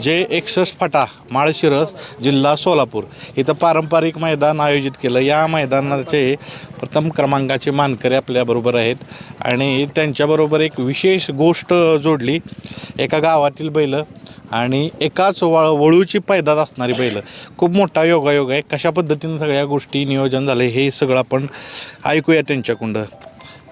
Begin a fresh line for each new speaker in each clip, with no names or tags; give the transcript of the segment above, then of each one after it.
जे 61 फाटा माळशिरस जिल्हा सोलापूर इथं पारंपरिक मैदान आयोजित केलं. या मैदानाचे प्रथम क्रमांकाचे मानकरी आपल्याबरोबर आहेत आणि त्यांच्याबरोबर एक विशेष गोष्ट जोडली. एका गावातील बैल आणि एकाच वळूची पैदास असणारी बैल. खूप मोठा योगायोग आहे. कशा पद्धतीनं सगळ्या गोष्टी नियोजन झाले हे सगळं आपण ऐकूया त्यांच्याकडं.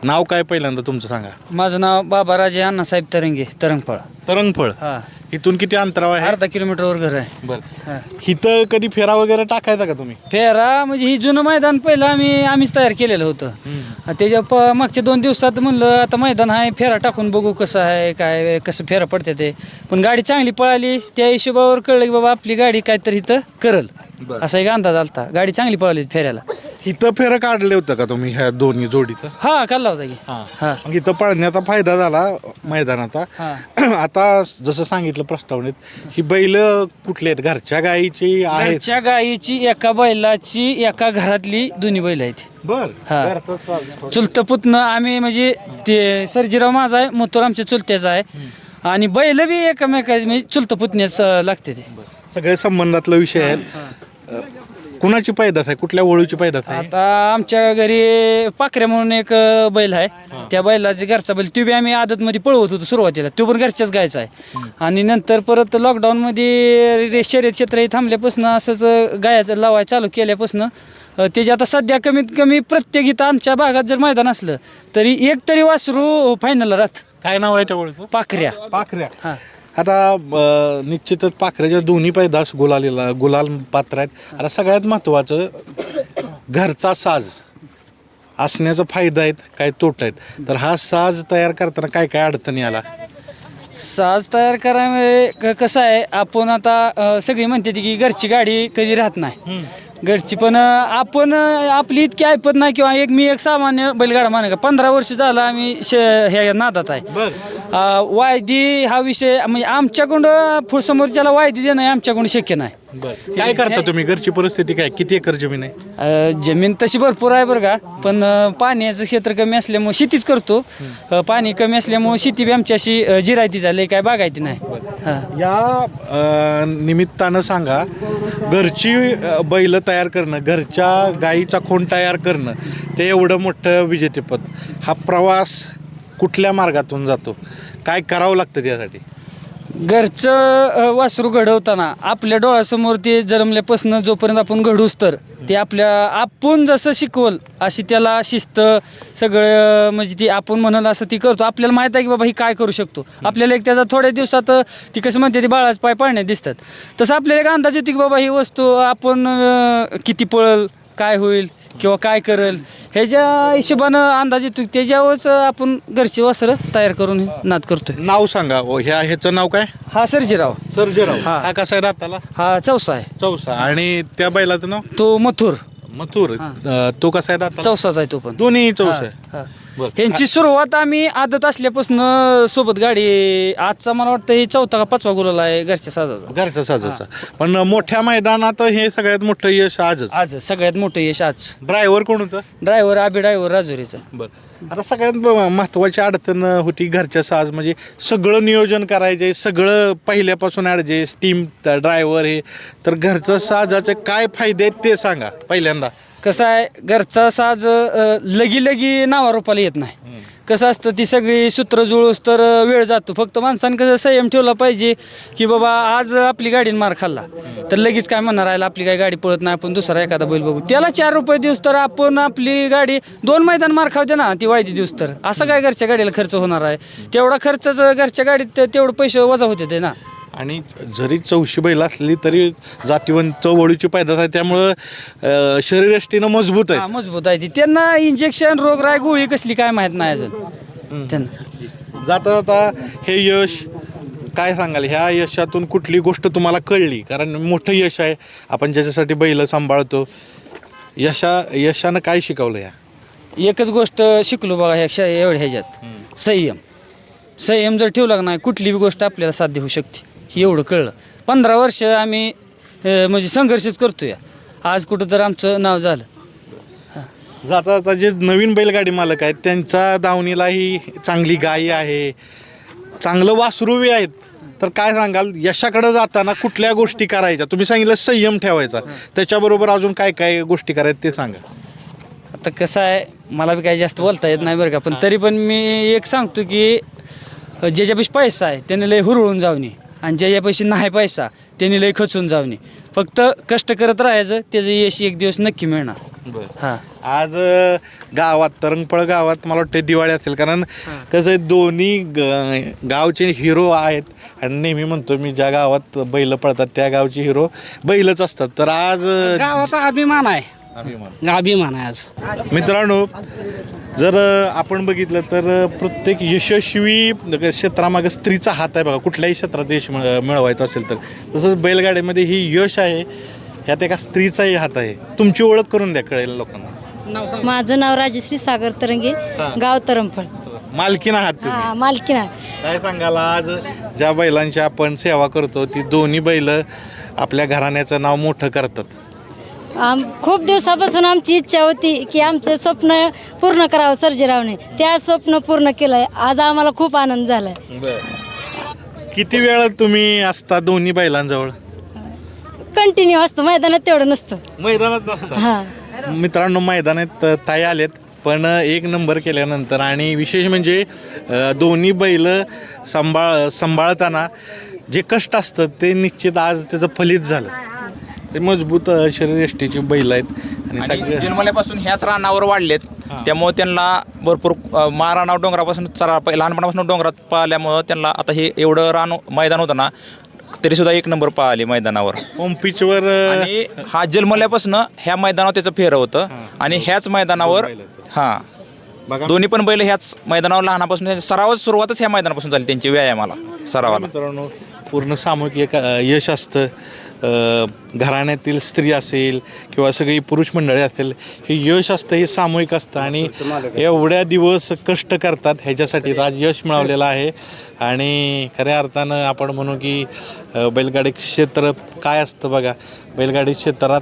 नाव काय पहिल्यांदा तुमचं सांगा.
माझं नाव बाबाराजे अण्णासाहेब तरंगे, तरंगफळ.
तरंगफळ.
हा,
इथून किती अंतरावर आहे?
अर्धा किलोमीटरवर घर आहे.
बरं. इथं कधी फेरा वगैरे टाकायचा का तुम्ही?
फेरा म्हणजे ही जुनं मैदान पहिलं आम्हीच तयार केलेलं होतं. त्याच्या मागच्या 2 दिवसात म्हणलं आता मैदान आहे, फेरा टाकून बघू कसं आहे काय कसं फेरा पडते ते. पण गाडी चांगली पळाली, त्या हिशोबावर कळलं की बाबा आपली गाडी काहीतरी इथं करल असा एक अंदाज आलता. गाडी चांगली पळाली फेऱ्याला.
इथं फेरं काढले होतं का तुम्ही ह्या दोन्ही जोडीचं?
हा, काढला होता की.
हा. मग इथं पळण्याचा फायदा झाला मैदानाचा. आता जसं सांगितलं प्रस्तावनेत, ही बैल कुठली आहेत? घरच्या गायीची आहेत?
घरच्या गायीची, एका बैलाची, एका घरातली दोन्ही बैल आहेत.
बर.
चुलत पुतणं आम्ही म्हणजे ते सर्जीराव माझा आहे, मोतोर आमच्या चुलत्याचा आहे आणि बैल बी एकमेकाचे म्हणजे चुलत पुतण्याच लागते ते.
सगळे संबंधातला विषय आहे. कुणाची पैदास आहे? कुठल्या वळूची पैदास आहे?
आता आमच्या घरी पाखऱ्या म्हणून एक बैल आहे. त्या बैलाची घरचा बैल तो बी आम्ही आदतमध्ये पळवत होतो सुरुवातीला. तो पण घरच्याच गायचा आहे आणि नंतर परत लॉकडाऊनमध्ये शर्यत क्षेत्र थांबल्यापासून असंच गायाचं लावाय चालू केल्यापासून त्याची आता सध्या कमीत कमी प्रत्येक इथं आमच्या भागात जर मैदान असलं तरी एक तरी वासरू फायनलला राहत.
काय नाव आहे त्या वळूचं?
पाखऱ्या.
पाखऱ्या.
हां.
आता निश्चितच पाखऱ्याच्या दोन्ही पैदास गुलाल पात्र आहेत. आता सगळ्यात महत्त्वाचं घरचा साज असण्याचा फायदा आहेत काय तोटा आहेत? तर हा साज तयार करताना काय काय अडचणी आला?
साज तयार करायला कसं आहे, आपण आता सगळी म्हणते की घरची गाडी कधी राहत नाही. घरची पण आपण आपली इतकी ऐपत नाही किंवा एक सामान्य बैलगाडा माने का 15 वर्ष झालं आम्ही ह्या नादात आहे. वायदी हा विषय म्हणजे आमच्याकडून समोरच्याला वायदी देणं हे आमच्याकडून शक्य नाही.
काय करता तुम्ही? घरची परिस्थिती काय? किती एकर जमीन आहे?
जमीन तशी भरपूर आहे बरं का, पण पाण्याचं क्षेत्र कमी असल्यामुळे शेतीच करतो. पाणी कमी असल्यामुळे शेती बी आमची अशी जिरायती झाली, काय बागायती नाही.
या निमित्तानं सांगा, घरची बैल तयार करणं, घरच्या गाईचा खोंड तयार करणं ते एवढं मोठं विजेतेपद. हा प्रवास कुठल्या मार्गातून जातो? काय करावं लागतं त्यासाठी?
घरचं वासरू घडवताना आपल्या डोळ्यासमोर ते जन्मल्यापासून जोपर्यंत आपण घडूस तर ते आपण जसं शिकवल अशी त्याला शिस्त सगळं म्हणजे ती आपण म्हणाल असं ती करतो. आपल्याला माहीत आहे की बाबा ही काय करू शकतो. आपल्याला एक त्याचा थोड्या दिवसात ती कसं म्हणते ती बाळाच पाय पाळण्यात दिसतात, तसं आपल्याला एक अंदाज येतो की बाबा ही वस्तू आपण किती पळल, काय होईल किंवा काय करेल ह्याच्या हिशोबानं अंदाज येतो. त्याच्यावरच आपण घरची वस्त्र तयार करून नाद करतोय.
नाव सांगा. ह्याचं नाव काय?
हा सर्जीराव.
सर्जेराव. हा कसा आहे दाताला?
हा चौसा आहे.
चौसा. आणि त्या बैलाचं नाव?
तो मथुर.
मथुर. तो कसा आहे दाताला?
चौसाचा आहे तो पण.
दोन्ही चौसा आहे.
ह्यांची सुरुवात आम्ही आदत असल्यापासून सोबत गाडी. आजचा मला वाटतं हे 4था का 5वा गुलाल आहे घरच्या साजाचा.
घरच्या साजाचा. पण मोठ्या मैदानात हे सगळ्यात मोठं यश
आज सगळ्यात मोठं यश आज.
ड्रायव्हर कोण होतं?
ड्रायव्हर राजुरीचा.
बरं. आता सगळ्यात महत्त्वाची अडचण होती घरच्या साज म्हणजे सगळं नियोजन करायचे, सगळं पहिल्यापासून ॲडजस्ट टीम ड्रायव्हर हे. तर घरचं साजाचे काय फायदे आहेत ते सांगा पहिल्यांदा.
कसं आहे, घरचा साज लगी नावारूपाला येत नाही. कसं असतं ती सगळी सूत्र जुळूस तर वेळ जातो. फक्त माणसानं कसं संयम ठेवला पाहिजे की बाबा आज आपली गाडीने मार खाल्ला तर लगेच काय म्हणणार आहे आपली काय गाडी पळत नाही, आपण दुसरा एखादा बैल बघू. त्याला 4 रुपये दिवस तर आपण आपली गाडी 2 मैदान मार खावते ना ती वायदी दिवस तर असं काय घरच्या गाडीला खर्च होणार आहे? तेवढा खर्चच घरच्या गाडीत तेवढं पैसे वजा होते ते ना.
आणि जरी 400 बैल असली तरी जातीवंत वळूची पैदास आहे, त्यामुळं शरीरयष्टीनं मजबूत आहे.
मजबूत आहे ती. त्यांना इंजेक्शन रोगराई गोळी कसली काय माहीत नाही अजून त्यांना.
जाता जाता हे यश काय सांगाल? ह्या यशातून कुठली गोष्ट तुम्हाला कळली? कारण मोठं यश आहे, आपण ज्याच्यासाठी बैल सांभाळतो. यशानं काय शिकवलं?
एकच गोष्ट शिकलो बघा एवढ्या ह्याच्यात, संयम जर ठेवला नाही कुठली बी गोष्ट आपल्याला साध्य होऊ शकते. एवढं कळलं. 15 वर्ष आम्ही म्हणजे संघर्षच करतोय. आज कुठं तर आमचं नाव झालं.
जाता जाता जे नवीन बैलगाडी मालक आहेत त्यांच्या दावणीलाही चांगली गाय आहे, चांगलं वासरूही आहेत. तर काय सांगाल यशाकडे जाताना कुठल्या गोष्टी करायच्या? तुम्ही सांगितलं संयम ठेवायचा, त्याच्याबरोबर अजून काय काय गोष्टी करायच्या ते सांगा.
आता कसं आहे, मला बी काही जास्त बोलता येत नाही बरं का, पण तरी पण मी एक सांगतो की ज्याच्यापाशी पैसा आहे त्याने लय हुरळून जाऊ नये आणि ज्याच्यापाशी नाही पैसा त्याने लय खचून जाऊ नये. फक्त कष्ट करत राहायचं, त्याचं यश एक दिवस नक्की मिळणार. हां,
आज गावात तरंगपळ गावात मला वाटतं दिवाळी असेल, कारण कसं आहे दोन्ही गावचे हिरो आहेत. आणि नेहमी म्हणतो मी, ज्या गावात बैल पळतात त्या गावचे हिरो बैलच असतात. तर आज
गावाचा अभिमान आहे,
अभिमान.
अभिमान आहे आज.
मित्रांनो, जर आपण बघितलं तर प्रत्येक यशस्वी क्षेत्रामागे स्त्रीचा हात आहे बघा. कुठल्याही क्षेत्रात यश मिळवायचं असेल तर, तसंच बैलगाडीमध्ये ही यश आहे, ह्यात एका स्त्रीचाही हात आहे. तुमची ओळख करून द्या कळेल लोकांना.
माझं नाव राजश्री सागर तरंगे, गाव तरंफळ.
मालकीण आहात तुम्ही.
हा, मालकीण.
काय सांगाल, आज ज्या बैलांची आपण सेवा करतो ती दोन्ही बैल आपल्या घराण्याचं नाव मोठं करतात.
खूप दिवसापासून आमची इच्छा होती की आमचं स्वप्न पूर्ण करावं सर्जेरावने. त्या स्वप्न पूर्ण केलंय. आज आम्हाला खूप आनंद झालाय.
किती वेळ तुम्ही असता दोन्ही बैलांजवळ?
कंटिन्यू असतो, मैदानात तेवढं नसतं.
मैदानात नसता.
हा,
मित्रांनो, मैदानात ताई आलेत, पण एक नंबर केल्यानंतर आणि विशेष म्हणजे दोन्ही बैल सांभाळताना जे कष्ट असतं ते निश्चित आज त्याचं फलित झालं. ते मजबूत शरीरयष्टीची बैल आहेत आणि सगळे
जन्मल्यापासून ह्याच रानावर वाढलेत, त्यामुळे त्यांना भरपूर महाराणावर डोंगरापासून लहानपणापासून डोंगरात पाहिल्यामुळं त्यांना आता हे एवढं रान मैदान होतं ना, तरी सुद्धा एक नंबर पाहिले मैदानावर.
होम पिचवर
आणि हा जन्मल्यापासून ह्या मैदानावर त्याचं फेर होतं आणि ह्याच मैदानावर
बघा
दोन्ही पण बैल ह्याच मैदानावर लहानापासून सुरुवातच ह्या मैदानापासून झाली त्यांची व्यायामाला सरावाला.
मित्रांनो, पूर्ण सामूहिक एक यश असतं. घराण्यातील स्त्री असेल किंवा सगळी पुरुष मंडळी असेल, हे यश असतं, हे सामूहिक असतं आणि एवढ्या दिवस कष्ट करतात ह्याच्यासाठी आज यश मिळवलेलं आहे. आणि खऱ्या अर्थानं आपण म्हणू की बैलगाडी क्षेत्र काय असतं बघा. बैलगाडी क्षेत्रात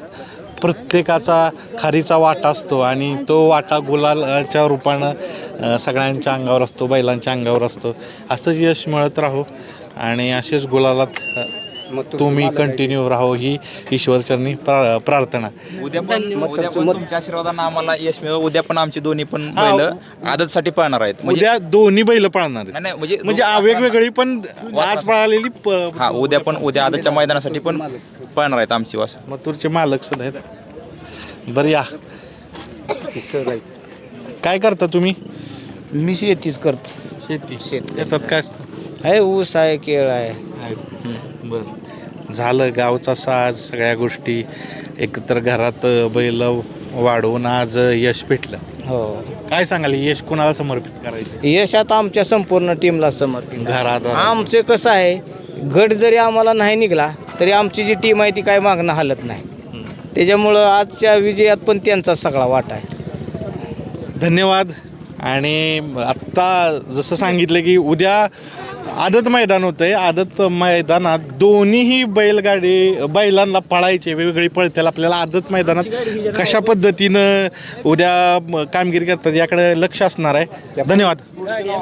प्रत्येकाचा खारीचा वाटा असतो आणि तो वाटा गुलालच्या रूपानं सगळ्यांच्या अंगावर असतो, बैलांच्या अंगावर असतो. असंच यश मिळत राहो आणि असेच गुलालात तुम्ही कंटिन्यू राहो ही ईश्वरचरणी प्रार्थना.
उद्या पण तुमच्या आशीर्वादानं आम्हाला यश मिळव. उद्या पण आमची दोन्ही पण बैल आदतसाठी पळणार आहेत.
उद्या दोन्ही बैल पळणार आहेत.
नाही,
म्हणजे वेगवेगळी पण आज पळालेली
उद्या आदतच्या मैदानासाठी पण पळणार आहेत आमची वास.
मथुरचे मालक सुद्धा आहेत. बरं, या काय करता तुम्ही?
मी शेतीच करतो.
शेती. शेतात काय असतं?
आहे, ऊस आहे, केळ आहे.
बरं, झालं गावचा साज, सगळ्या गोष्टी एकत्र घरात बैल वाढवून आज यश भेटलं.
हो,
काय सांगाल, यश कोणाला समर्पित करायचं?
यश आता आमच्या संपूर्ण टीमला समर्पित.
घरात
आमचे कसं आहे, गट जरी आम्हाला नाही निघला तरी आमची जी टीम आहे ती काय मागणं हालत नाही. त्याच्यामुळं आजच्या विजयात पण त्यांचा सगळा वाटा आहे.
धन्यवाद. आणि आत्ता जसं सांगितलं की उद्या आदत मैदान होतं आहे. आदत मैदानात दोन्हीही बैलांना पळायचे, वेगवेगळी पळतील. आपल्याला आदत मैदानात कशा पद्धतीनं उद्या कामगिरी करतात याकडे लक्ष असणार आहे. धन्यवाद.